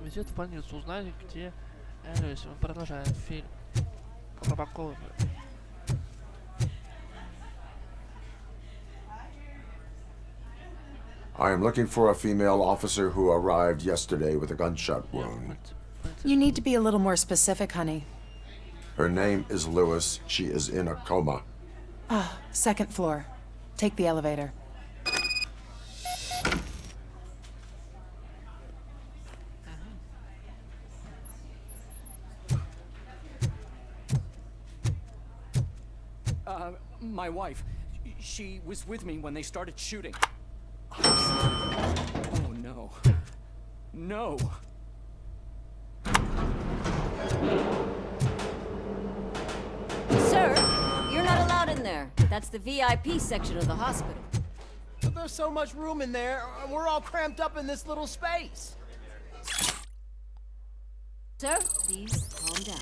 Визит в больницу. Узнали, где Элис. Мы продолжаем фильм. RoboCop. I am looking for a female officer who arrived yesterday with a gunshot wound. You need to be a little more specific, honey. Her name is Lewis. She is in a coma. Ah, second floor. Take the elevator. My wife. She was with me when they started shooting. Oh no. No. Sir, you're not allowed in there. That's the VIP section of the hospital. But there's so much room in there, and we're all cramped up in this little space. Sir, please calm down.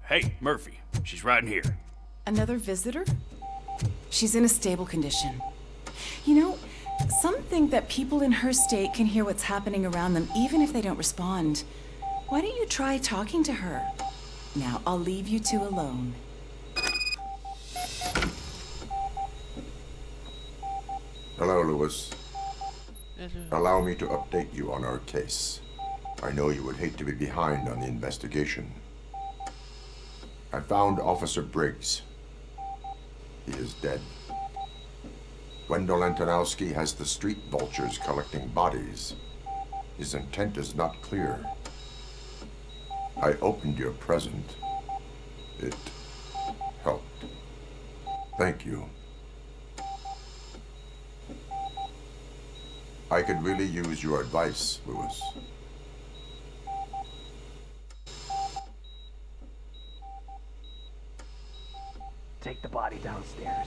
Hey, Murphy. She's right in here. Another visitor? She's in a stable condition. You know, some think that people in her state can hear what's happening around them even if they don't respond. Why don't you try talking to her? Now, I'll leave you two alone. Hello, Lewis. Allow me to update you on our case. I know you would hate to be behind on the investigation. I found Officer Briggs. He is dead. Wendell Antonowski has the street vultures collecting bodies. His intent is not clear. I opened your present. It helped. Thank you. I could really use your advice, Lewis. Take the body downstairs.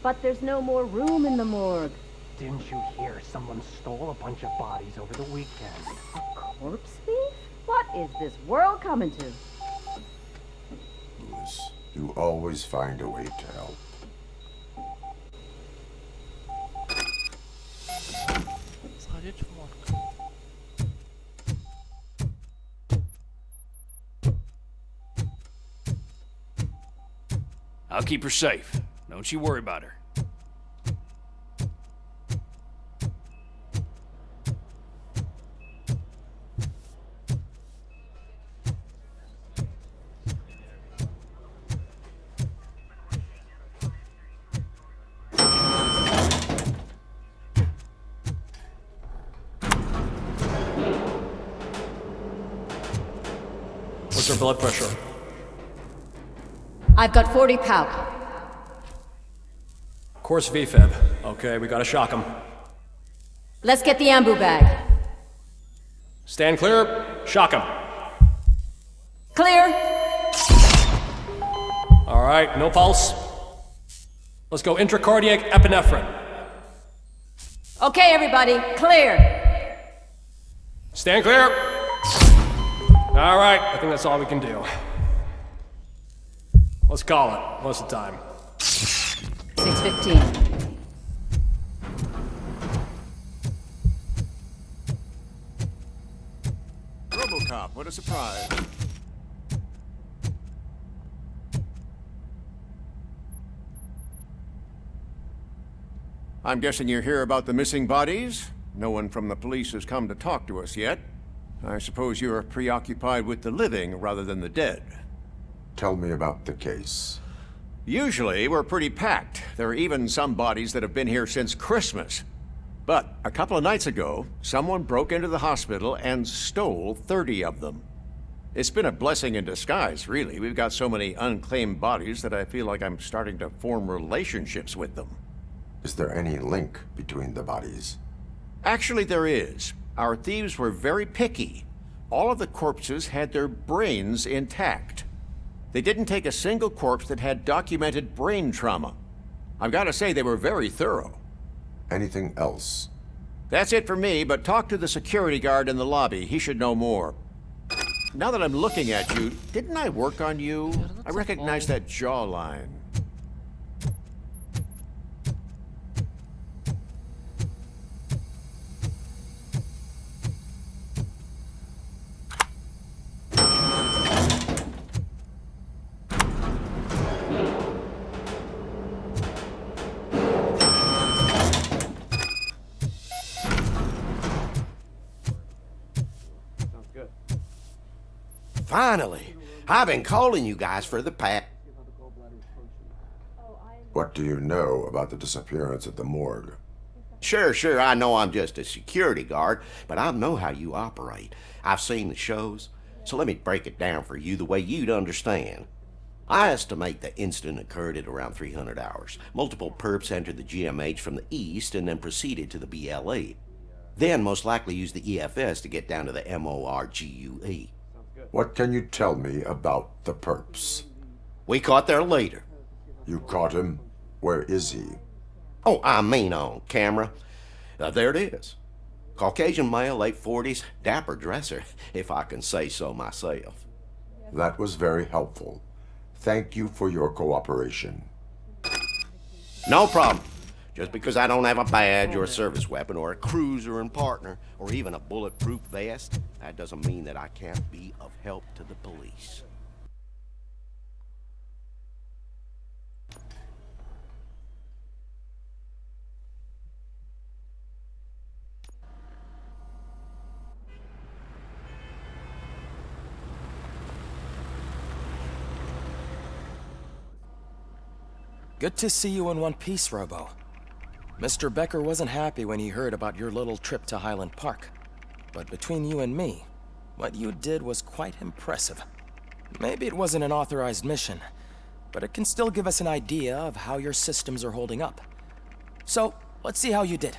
But there's no more room in the morgue. Didn't you hear someone stole a bunch of bodies over the weekend? A corpse thief? What is this world coming to? Lewis, you always find a way to help. Сходить в морг. I'll keep her safe. Don't you worry about her. What's her blood pressure? I've got 40 pow. Course VFib. Okay, we gotta shock him. Let's get the ambu bag. Stand clear. Shock him. Clear. All right, no pulse. Let's go intracardiac epinephrine. Okay, everybody, clear. Stand clear. All right, I think that's all we can do. Let's call it. What's the time? 6:15. RoboCop, what a surprise. I'm guessing you're here about the missing bodies? No one from the police has come to talk to us yet. I suppose you're preoccupied with the living rather than the dead. Tell me about the case. Usually, we're pretty packed. There are even some bodies that have been here since Christmas. But a couple of nights ago, someone broke into the hospital and stole 30 of them. It's been a blessing in disguise, really. We've got so many unclaimed bodies that I feel like I'm starting to form relationships with them. Is there any link between the bodies? Actually, there is. Our thieves were very picky. All of the corpses had their brains intact. They didn't take a single corpse that had documented brain trauma. I've got to say, they were very thorough. Anything else? That's it for me, but talk to the security guard in the lobby. He should know more. Now that I'm looking at you, didn't I work on you? I recognize that jawline. Finally! I've been calling you guys for the past. What do you know about the disappearance at the morgue? Sure, I know I'm just a security guard, but I know how you operate. I've seen the shows, so let me break it down for you the way you'd understand. I estimate the incident occurred at around 300 hours. Multiple perps entered the GMH from the east and then proceeded to the BLE. Then most likely used the EFS to get down to the MORGUE. What can you tell me about the perps? We caught their leader. You caught him? Where is he? Oh, I mean on camera. There it is. Caucasian male, late 40s, dapper dresser, if I can say so myself. That was very helpful. Thank you for your cooperation. No problem. Just because I don't have a badge or a service weapon or a cruiser and partner or even a bulletproof vest, that doesn't mean that I can't be of help to the police. Good to see you in one piece, Robo. Mr. Becker wasn't happy when he heard about your little trip to Highland Park. But between you and me, what you did was quite impressive. Maybe it wasn't an authorized mission, but it can still give us an idea of how your systems are holding up. So, let's see how you did.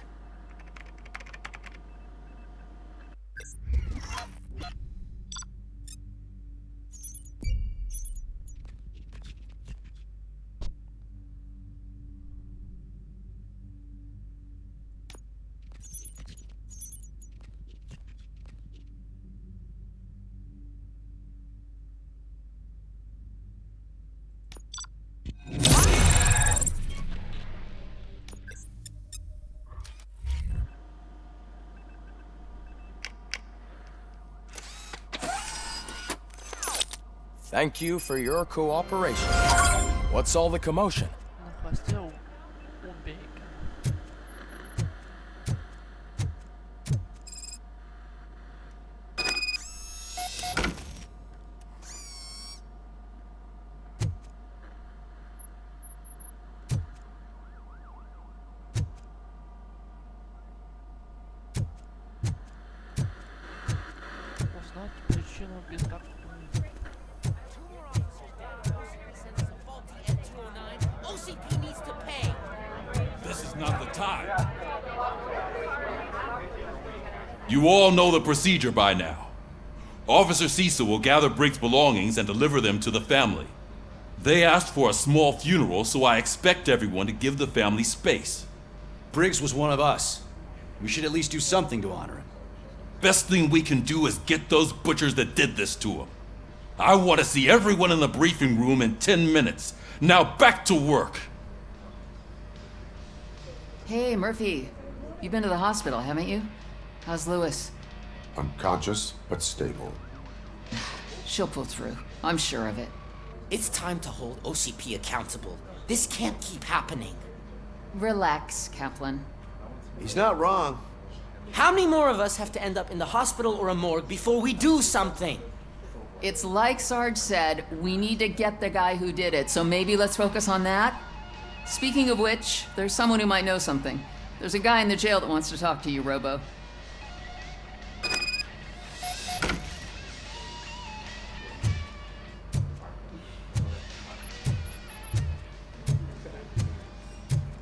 Thank you for your cooperation. What's all the commotion? Não vai ser um beca. Узнать причину беспокойства. This is not the time. You all know the procedure by now. Officer Cecil will gather Briggs' belongings and deliver them to the family. They asked for a small funeral, so I expect everyone to give the family space. Briggs was one of us. We should at least do something to honor him. Best thing we can do is get those butchers that did this to him. I want to see everyone in the briefing room in 10 minutes. Now back to work. Hey, Murphy. You've been to the hospital, haven't you? How's Lewis? Unconscious, but stable. She'll pull through. I'm sure of it. It's time to hold OCP accountable. This can't keep happening. Relax, Kaplan. He's not wrong. How many more of us have to end up in the hospital or a morgue before we do something? It's like Sarge said, we need to get the guy who did it, so maybe let's focus on that? Speaking of which, there's someone who might know something. There's a guy in the jail that wants to talk to you, Robo.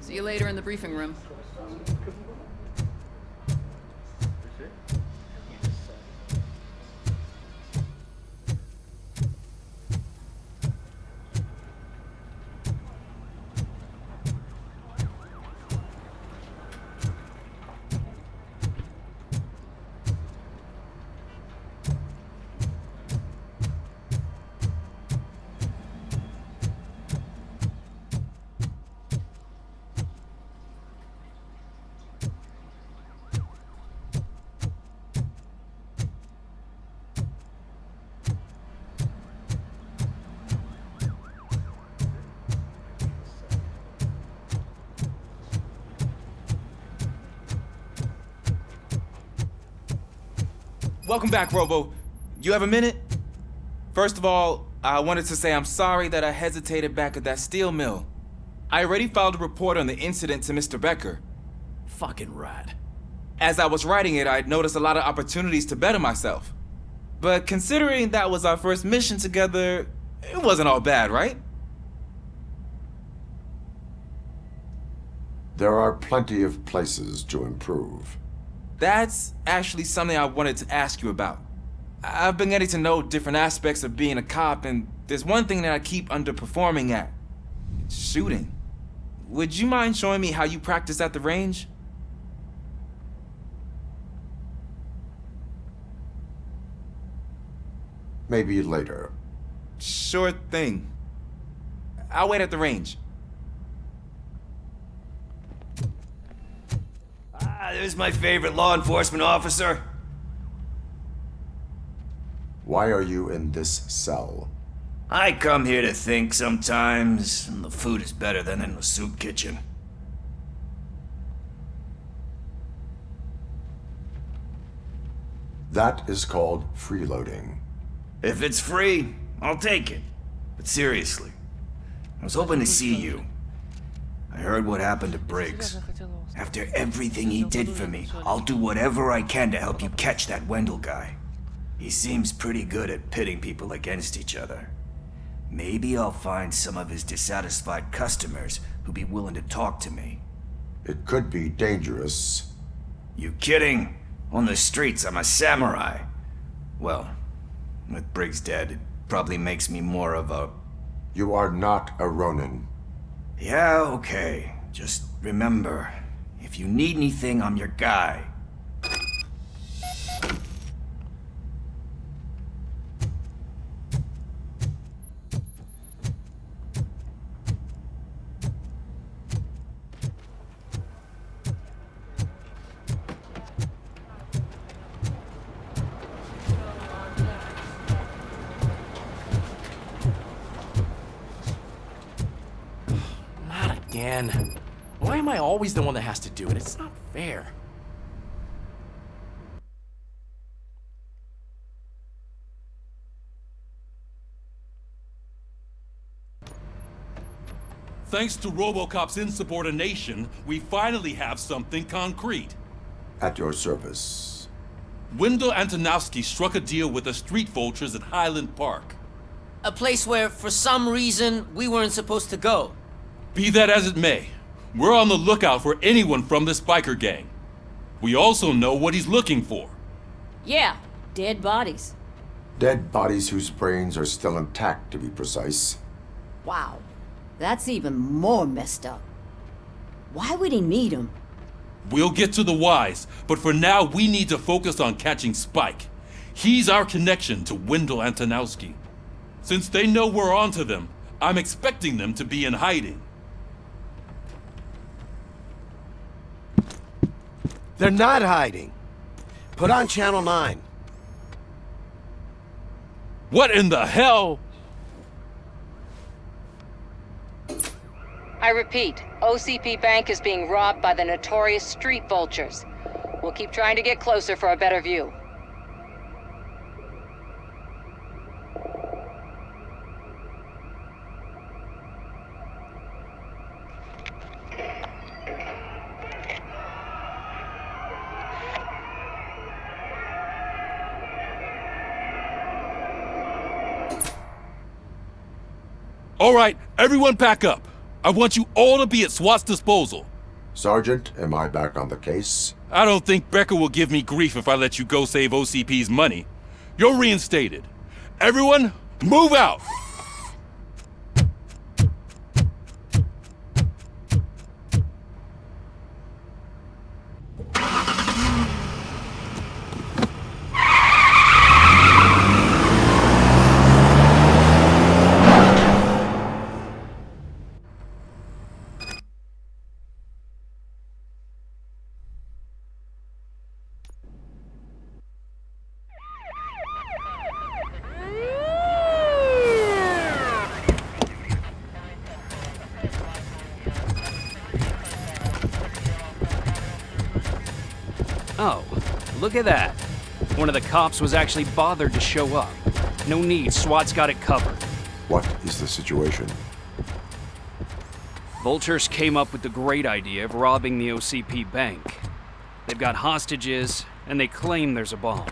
See you later in the briefing room. welcome back, Robo. You have a minute? First of all, I wanted to say I'm sorry that I hesitated back at that steel mill. I already filed a report on the incident to Mr. Becker. Fucking rat. As I was writing it, I'd noticed a lot of opportunities to better myself. But considering that was our first mission together, it wasn't all bad, right? There are plenty of places to improve. That's actually something I wanted to ask you about. I've been getting to know different aspects of being a cop, and there's one thing that I keep underperforming at. Shooting. Would you mind showing me how you practice at the range? Maybe later. Sure thing. I'll wait at the range. There's my favorite law enforcement officer. Why are you in this cell? I come here to think sometimes, and the food is better than in the soup kitchen. That is called freeloading. If it's free, I'll take it. But seriously, I was hoping to see you. I heard what happened to Briggs. After everything he did for me, I'll do whatever I can to help you catch that Wendell guy. He seems pretty good at pitting people against each other. Maybe I'll find some of his dissatisfied customers who'd be willing to talk to me. It could be dangerous. You kidding? On the streets, I'm a samurai. Well, with Briggs dead, it probably makes me more of a... You are not a Ronin. Yeah, okay. Just remember, if you need anything, I'm your guy. Again. Why am I always the one that has to do it? It's not fair. Thanks to RoboCop's insubordination, we finally have something concrete. At your service. Wendell Antonowski struck a deal with the street vultures at Highland Park. A place where, for some reason, we weren't supposed to go. Be that as it may, we're on the lookout for anyone from this biker gang. We also know what he's looking for. Yeah, dead bodies. Dead bodies whose brains are still intact, to be precise. Wow, that's even more messed up. Why would he need them? We'll get to the whys, but for now we need to focus on catching Spike. He's our connection to Wendell Antonowski. Since they know we're onto them, I'm expecting them to be in hiding. They're not hiding. Put on Channel 9. What in the hell? I repeat, OCP Bank is being robbed by the notorious street vultures. We'll keep trying to get closer for a better view. All right, everyone pack up. I want you all to be at SWAT's disposal. Sergeant, am I back on the case? I don't think Becker will give me grief if I let you go save OCP's money. You're reinstated. Everyone, move out! Oh, look at that. One of the cops was actually bothered to show up. No need, SWAT's got it covered. What is the situation? Vultures came up with the great idea of robbing the OCP bank. They've got hostages, and they claim there's a bomb.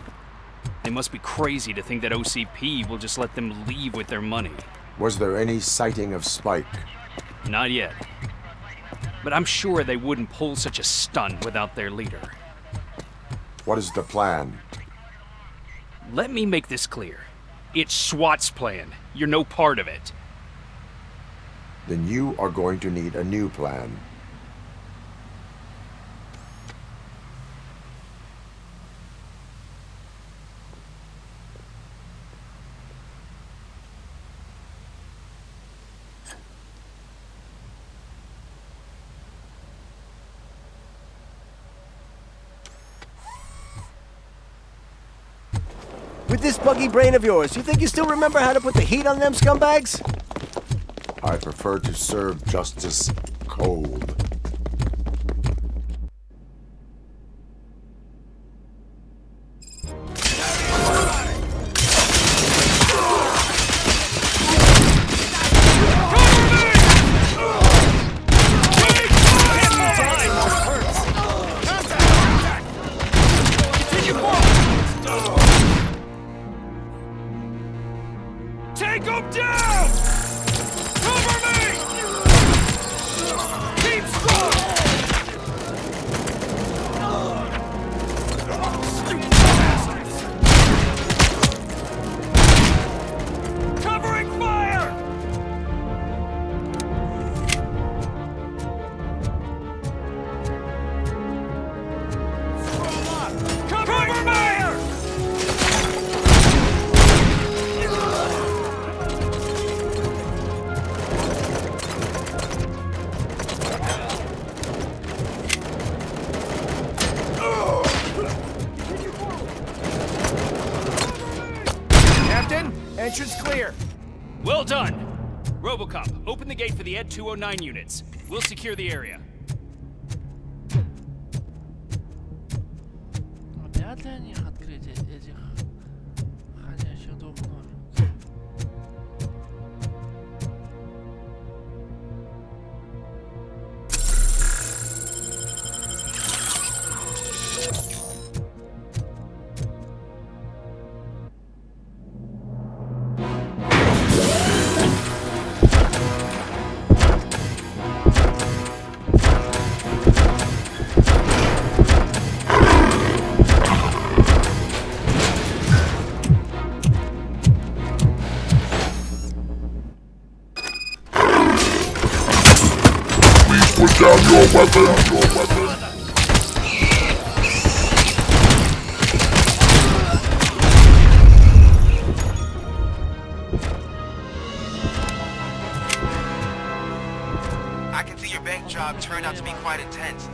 They must be crazy to think that OCP will just let them leave with their money. Was there any sighting of Spike? Not yet. But I'm sure they wouldn't pull such a stunt without their leader. What is the plan? Let me make this clear. It's SWAT's plan. You're no part of it. Then you are going to need a new plan. With this buggy brain of yours, you think you still remember how to put the heat on them scumbags? I prefer to serve justice cold. Take him down! Cover me! Keep strong! Stupid bastards! Covering fire! Covering fire! Entrance clear. Well done! RoboCop, open the gate for the Ed 209 units. We'll secure the area. Опять для них открытие этих входящих двух нор. Put down your weapon. I can see your bank job turned out to be quite intense.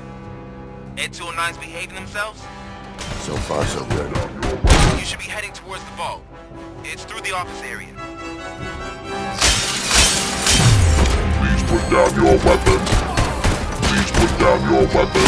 Ed 209's behaving themselves? So far, so good. You should be heading towards the vault. It's through the office area. Please put down your weapon. Please put down your weapon.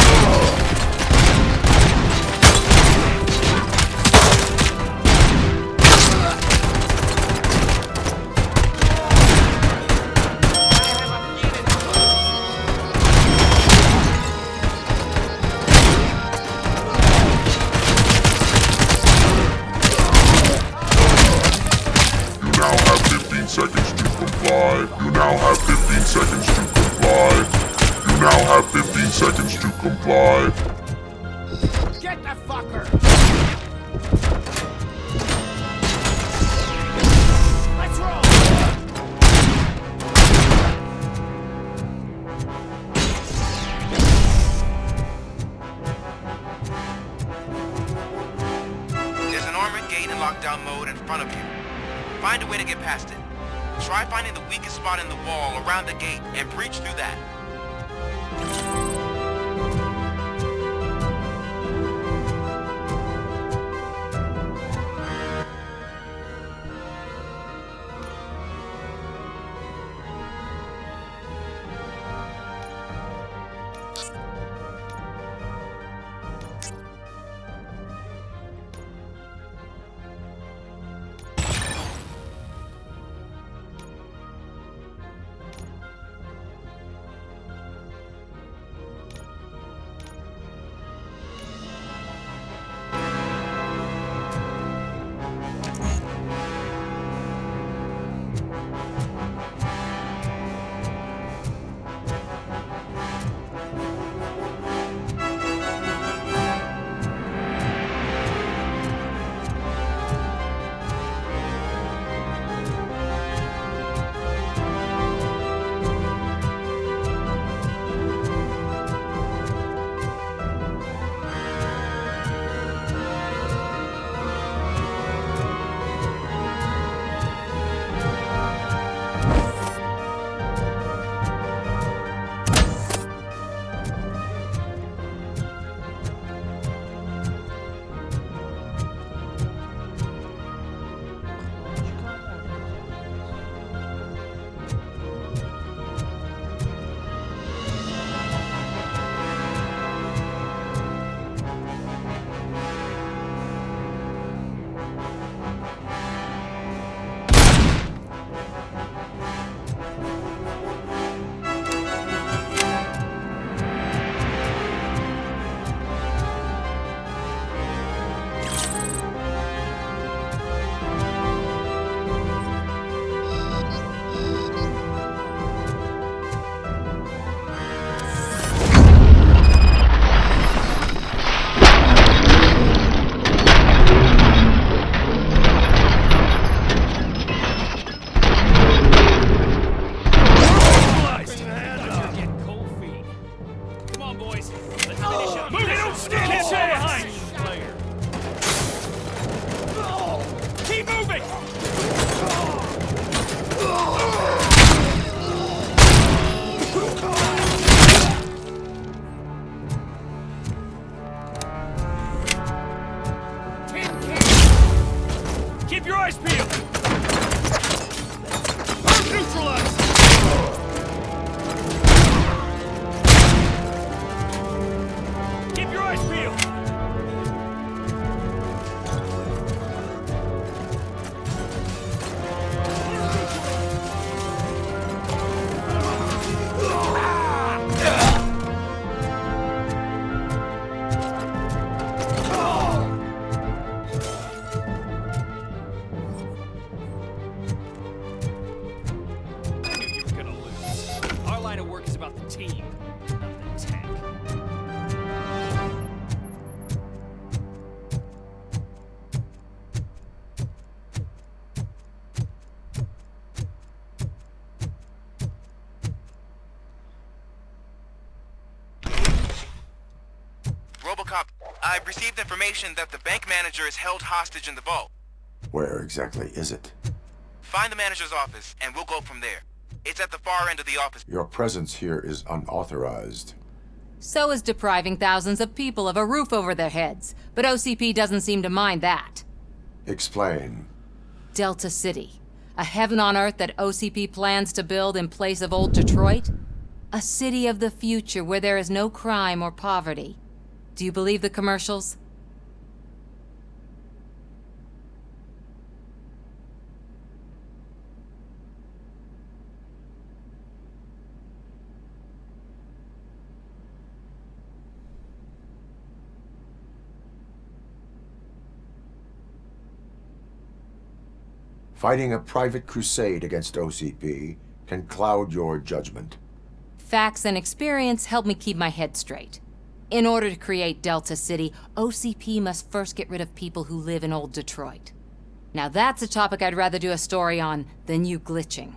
Seconds to comply. You now have 15 seconds to comply. You now have 15 seconds to comply. Get the fucker! Let's roll! There's an armored gate in lockdown mode in front of you. Find a way to get past it. Try finding the weakest spot in the wall around the gate and breach through that. I've received information that the bank manager is held hostage in the vault. Where exactly is it? Find the manager's office, and we'll go from there. It's at the far end of the office. Your presence here is unauthorized. So is depriving thousands of people of a roof over their heads. But OCP doesn't seem to mind that. Explain. Delta City. A heaven on earth that OCP plans to build in place of old Detroit? A city of the future where there is no crime or poverty. Do you believe the commercials? Fighting a private crusade against OCP can cloud your judgment. Facts and experience help me keep my head straight. In order to create Delta City, OCP must first get rid of people who live in old Detroit. Now that's a topic I'd rather do a story on than you glitching.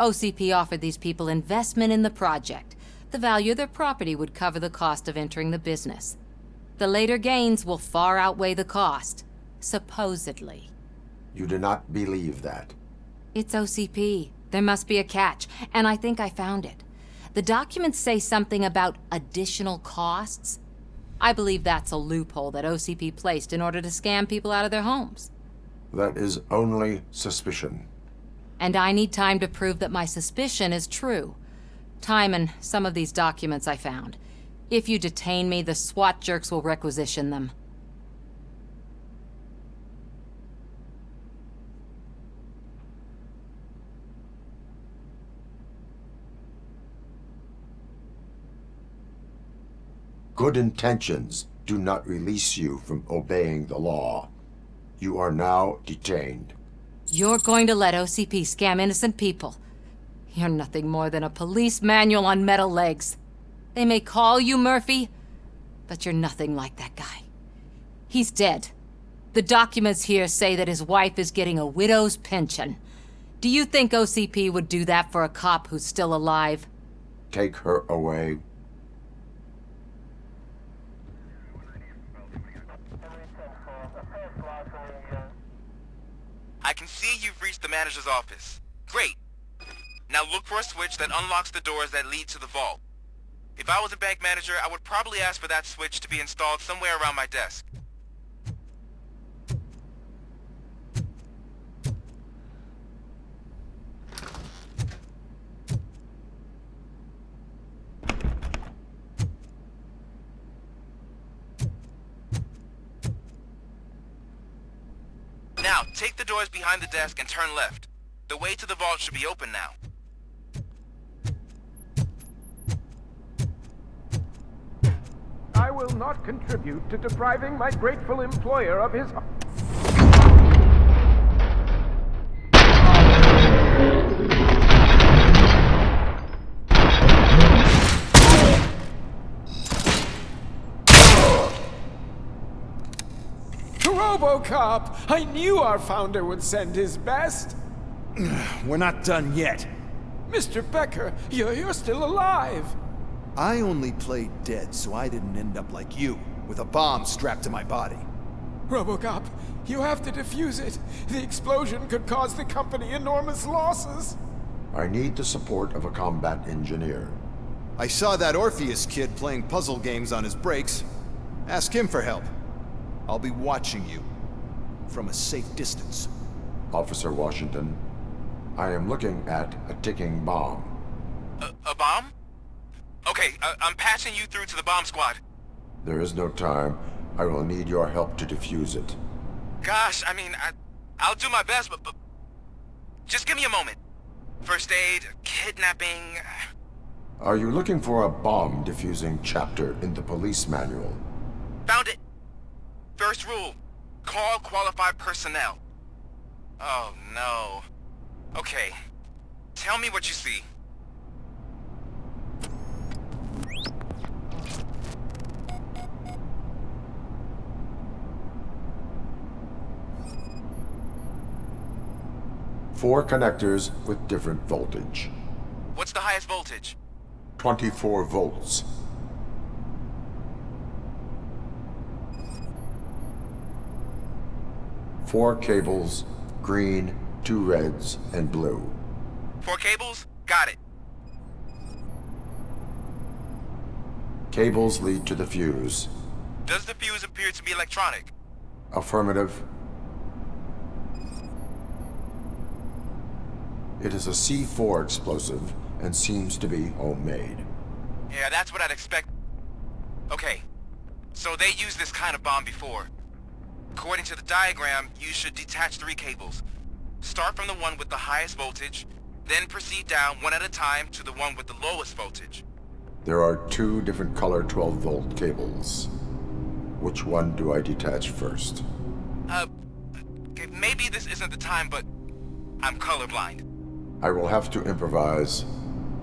OCP offered these people investment in the project. The value of their property would cover the cost of entering the business. The later gains will far outweigh the cost, supposedly. You do not believe that. It's OCP. There must be a catch, and I think I found it. The documents say something about additional costs. I believe that's a loophole that OCP placed in order to scam people out of their homes. That is only suspicion. And I need time to prove that my suspicion is true. Time and some of these documents I found. If you detain me, the SWAT jerks will requisition them. Good intentions do not release you from obeying the law. You are now detained. You're going to let OCP scam innocent people. You're nothing more than a police manual on metal legs. They may call you Murphy, but you're nothing like that guy. He's dead. The documents here say that his wife is getting a widow's pension. Do you think OCP would do that for a cop who's still alive? Take her away. I can see you've reached the manager's office. Great. Now look for a switch that unlocks the doors that lead to the vault. If I was a bank manager, I would probably ask for that switch to be installed somewhere around my desk. Now, take the doors behind the desk and turn left. The way to the vault should be open now. I will not contribute to depriving my grateful employer of his... RoboCop! I knew our founder would send his best! We're not done yet. Mr. Becker, you're still alive! I only played dead so I didn't end up like you, with a bomb strapped to my body. RoboCop, you have to defuse it. The explosion could cause the company enormous losses. I need the support of a combat engineer. I saw that Orpheus kid playing puzzle games on his breaks. Ask him for help. I'll be watching you. From a safe distance. Officer Washington, I am looking at a ticking bomb. A bomb? Okay, I'm passing you through to the bomb squad. There is no time. I will need your help to defuse it. Gosh, I mean, I'll do my best, but just give me a moment. First aid, kidnapping... Are you looking for a bomb defusing chapter in the police manual? Found it! First rule, call qualified personnel. Oh no. Okay, tell me what you see. Four connectors with different voltage. What's the highest voltage? 24 volts. 4 cables, green, 2 reds, and blue. 4 cables? Got it. Cables lead to the fuse. Does the fuse appear to be electronic? Affirmative. It is a C4 explosive and seems to be homemade. Yeah, that's what I'd expect. Okay, so they used this kind of bomb before. According to the diagram, you should detach 3 cables. Start from the one with the highest voltage, then proceed down one at a time to the one with the lowest voltage. There are 2 different color 12-volt cables. Which one do I detach first? Okay, maybe this isn't the time, but I'm colorblind. I will have to improvise.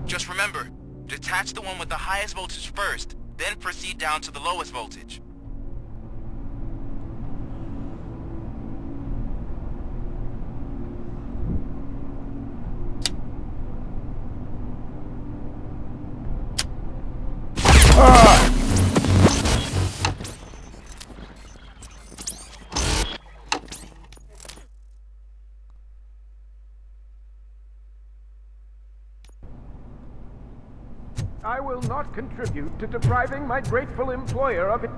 Just remember, detach the one with the highest voltage first, then proceed down to the lowest voltage. I will not contribute to depriving my grateful employer of it.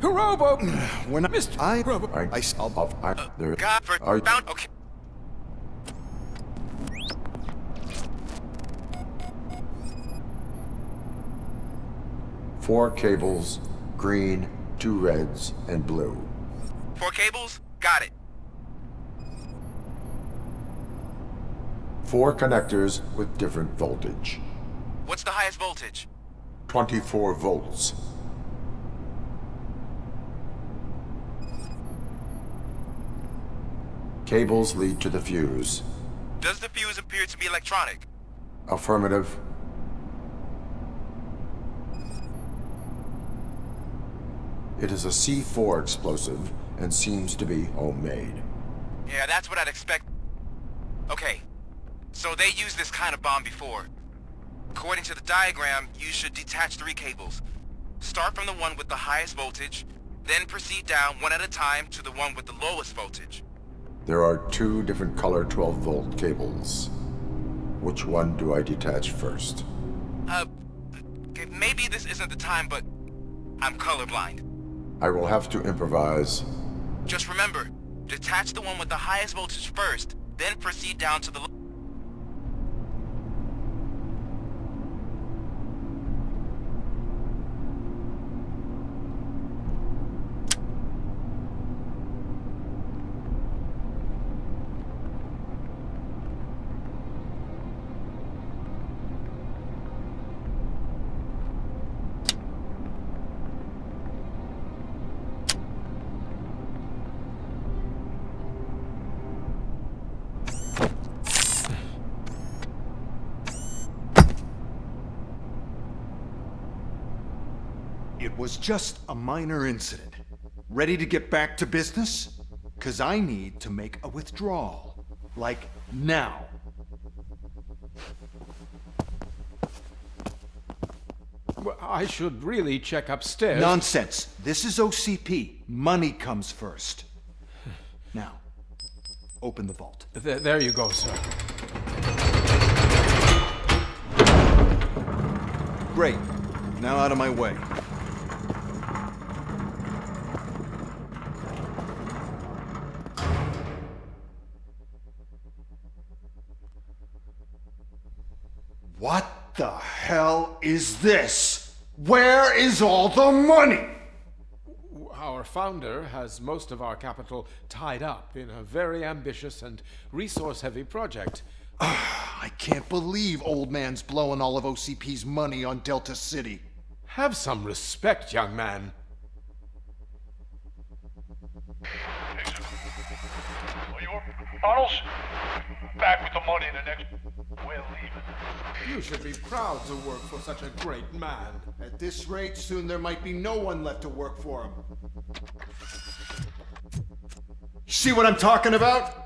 Robo! When Mr. There God for are found. Okay. Four cables, green, 2 reds, and blue. 4 cables? Got it. 4 connectors with different voltage. What's the highest voltage? 24 volts. Cables lead to the fuse. Does the fuse appear to be electronic? Affirmative. It is a C4 explosive and seems to be homemade. Yeah, that's what I'd expect. Okay, so they used this kind of bomb before. According to the diagram, you should detach 3 cables. Start from the one with the highest voltage, then proceed down one at a time to the one with the lowest voltage. There are 2 different color 12-volt cables. Which one do I detach first? Okay, maybe this isn't the time, but I'm colorblind. I will have to improvise. Just remember, detach the one with the highest voltage first, then proceed down to the It was just a minor incident. Ready to get back to business? 'Cause I need to make a withdrawal. Like, now. Well, I should really check upstairs. Nonsense. This is OCP. Money comes first. Now, open the vault. There you go, sir. Great. Now out of my way. What the hell is this? Where is all the money? Our founder has most of our capital tied up in a very ambitious and resource-heavy project. I can't believe old man's blowing all of OCP's money on Delta City. Have some respect, young man. Bottles? Back with the money in the next... We're leaving. You should be proud to work for such a great man. At this rate, soon there might be no one left to work for him. See what I'm talking about?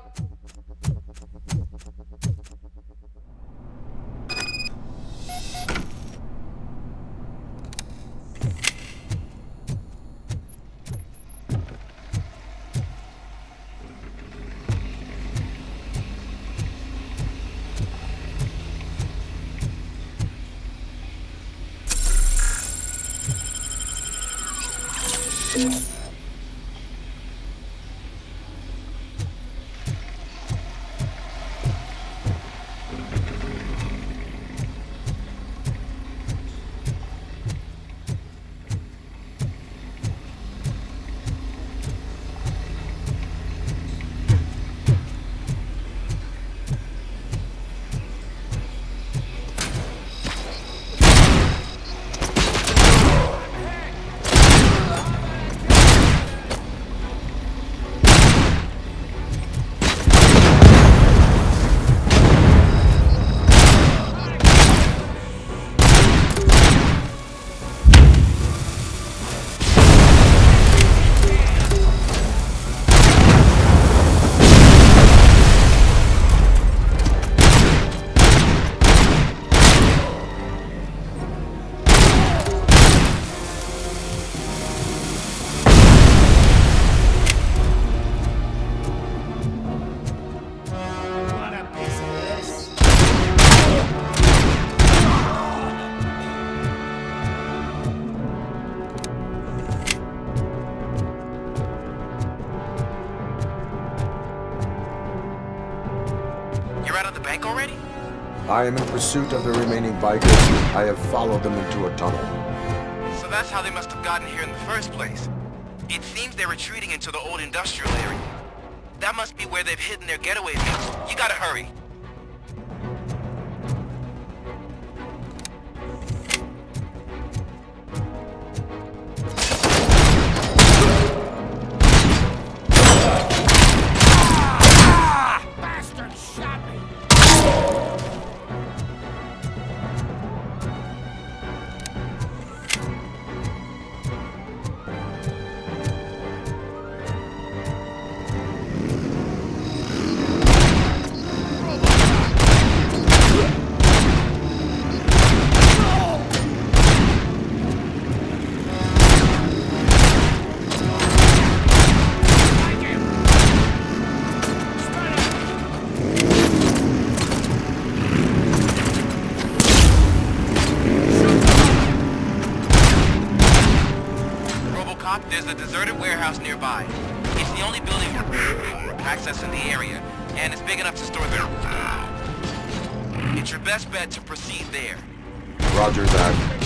I am in pursuit of the remaining bikers. I have followed them into a tunnel. So that's how they must have gotten here in the first place. It seems they're retreating into the old industrial area. That must be where they've hidden their getaway vehicle. You gotta hurry. There's a deserted warehouse nearby. It's the only building with access in the area, and it's big enough to store their... It's your best bet to proceed there. Roger that.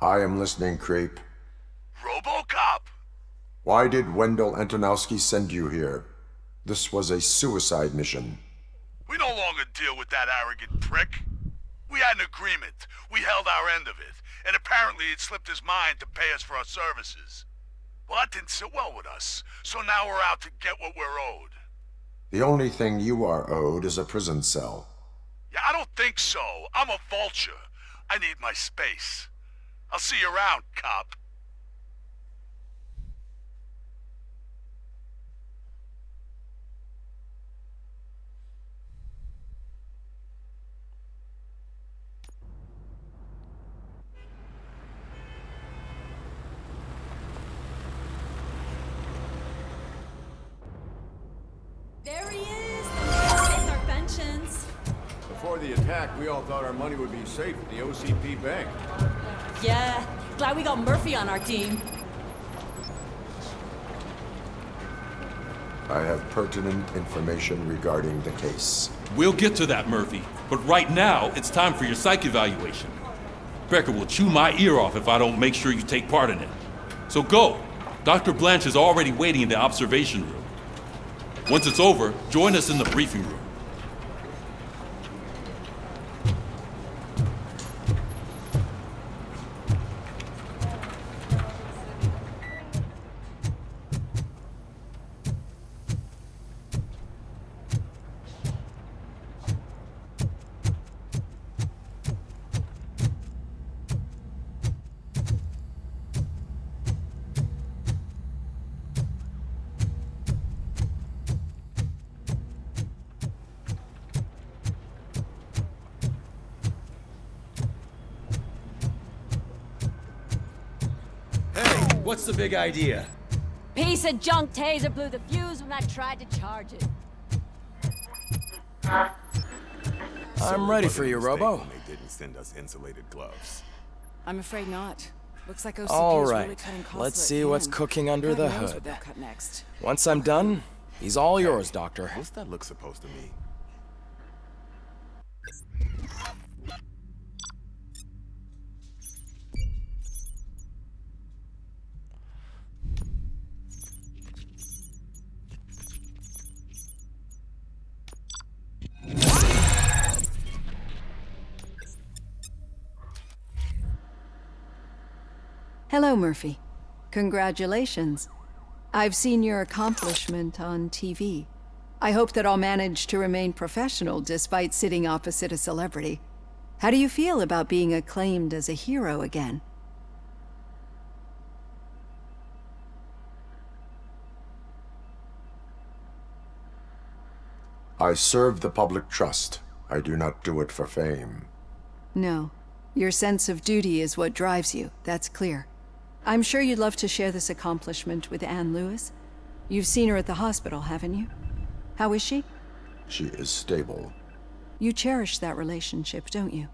I am listening, creep. RoboCop! Why did Wendell Antonowski send you here? This was a suicide mission. We no longer deal with that arrogant prick. We had an agreement. We held our end of it. And apparently it slipped his mind to pay us for our services. Well, that didn't sit well with us. So now we're out to get what we're owed. The only thing you are owed is a prison cell. Yeah, I don't think so. I'm a vulture. I need my space. I'll see you around, cop. There he is! It's our pensions. Before the attack, we all thought our money would be safe at the OCP bank. Yeah, glad we got Murphy on our team. I have pertinent information regarding the case. We'll get to that, Murphy. But right now, it's time for your psych evaluation. Becker will chew my ear off if I don't make sure you take part in it. So go. Dr. Blanche is already waiting in the observation room. Once it's over, join us in the briefing room. What's the big idea? Piece of junk taser blew the fuse when I tried to charge it. I'm ready for you, Robo. They didn't send us insulated gloves. I'm afraid not. Looks like OCP All is right, really cutting costs let's where it see what's can. cooking under God the knows hood. what they'll cut next. Once I'm done, he's all yours, Doctor. What's that look supposed to mean? Hello, Murphy. Congratulations. I've seen your accomplishment on TV. I hope that I'll manage to remain professional despite sitting opposite a celebrity. How do you feel about being acclaimed as a hero again? I serve the public trust. I do not do it for fame. No. Your sense of duty is what drives you, that's clear. I'm sure you'd love to share this accomplishment with Anne Lewis. You've seen her at the hospital, haven't you? How is she? She is stable. You cherish that relationship, don't you?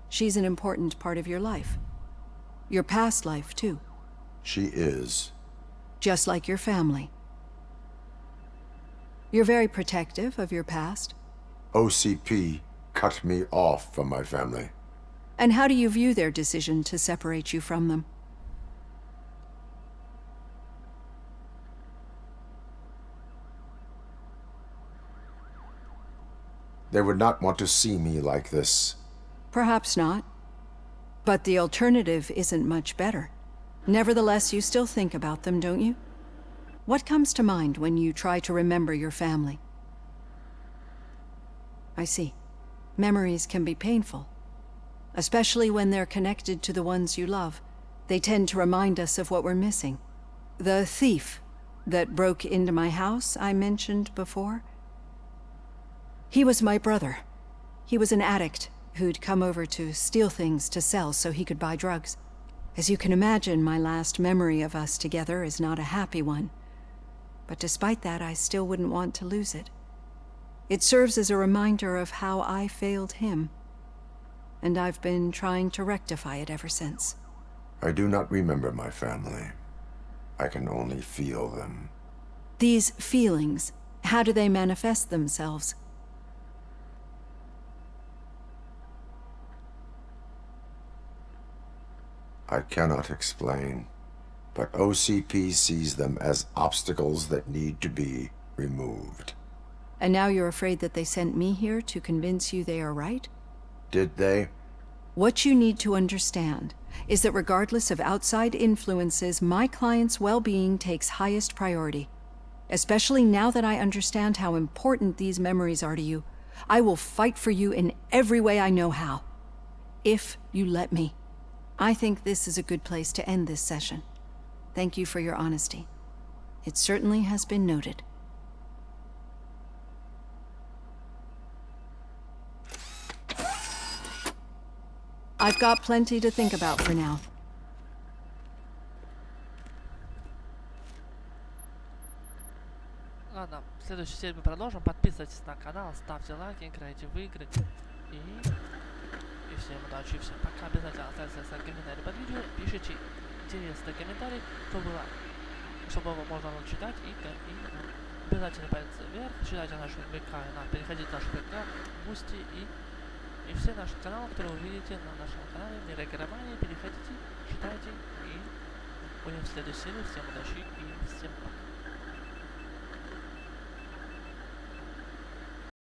She's an important part of your life. Your past life, too. She is. Just like your family. You're very protective of your past. OCP cut me off from my family. And how do you view their decision to separate you from them? They would not want to see me like this. Perhaps not. But the alternative isn't much better. Nevertheless, you still think about them, don't you? What comes to mind when you try to remember your family? I see. Memories can be painful. Especially when they're connected to the ones you love. They tend to remind us of what we're missing. The thief that broke into my house I mentioned before? He was my brother. He was an addict who'd come over to steal things to sell so he could buy drugs. As you can imagine, my last memory of us together is not a happy one. But despite that, I still wouldn't want to lose it. It serves as a reminder of how I failed him. And I've been trying to rectify it ever since. I do not remember my family. I can only feel them. These feelings, how do they manifest themselves? I cannot explain, but OCP sees them as obstacles that need to be removed. And now you're afraid that they sent me here to convince you they are right? Did they? What you need to understand is that regardless of outside influences, my client's well-being takes highest priority. Especially now that I understand how important these memories are to you, I will fight for you in every way I know how. If you let me. I think this is a good place to end this session. Thank you for your honesty. It certainly has been noted. I've got plenty to think about for now. Ладно, в следующей серии мы продолжим. Подписывайтесь на канал, ставьте лайки, играйте в игры. И всем удачи, всем пока. Обязательно оставьте свой комментарий под видео. Пишите интересные комментарии, чтобы его можно было читать. И обязательно палец вверх. Читайте наши ВК, переходите в наш ВК, Бусти и все наши каналы, которые вы видите на нашем канале Мир Ограбления. Переходите, читайте и будем в следующей серии. Всем удачи и всем пока.